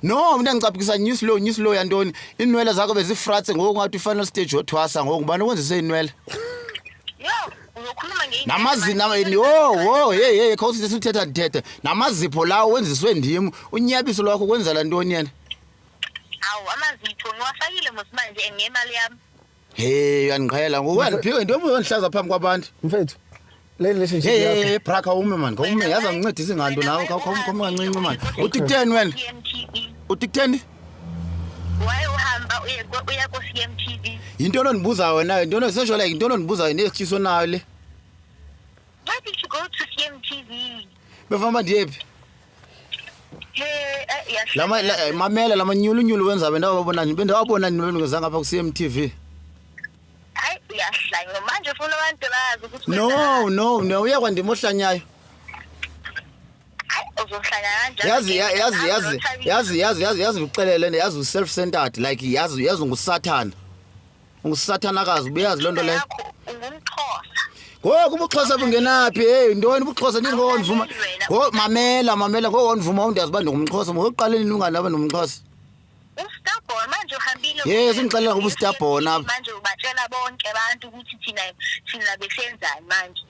No mina ngicaphukisa news law yantoni inwele zakho bezifratse ngoku ngathi final stage yothwasa ngoku ngubani okwenzise inwele Yo, uzokhuluma ngeyini? namazina wo hey khawusithi sithetha namazipho lawo wenziswe ndim unyabiso lwakho kwenza la ntoni yena Awu amazitho ngiwafakile manje ngemali yami. hey uyangiqhela ngoku wena phike into omhlalaza phambi kwabantu Mfethu. Le relationship yakho. hey braka ume man ngome yaza ngincedise nganto nawe khawukhoma kancinci man uthi kutheni wena CMTV. uthi kutheni Why uhamba uya ku CMTV? into ononibuza wena into onisho like into ononibuza nesikhiso nayo le Why did you go to CMTV? befamba ndiyephi Yes. mamela lamanyulunyulu wenza bendawabona ngezanga apha ku CMTV Hayi uyahlanya manje ufuna abantu bazi ukuthi no uyakwa ndimohlanyayo hayi uzohlanya kanjani yazi ucelele yazi self centered like yazi ungusathana ungusathana ubuyazi lonto leyo ungumxhosa ngoku ubuxhosa bungenaphi hey ntoni ubuxhosa nini ngokuvuma mamela ngokuvuma undiyazi bande ngumxhosa ngokuqaleni unganaba nomxhosa uStarborn manje uhambile yes ngixelela ngoba uStarborn apha manje ubatshela bonke abantu ukuthi thina besenzani manje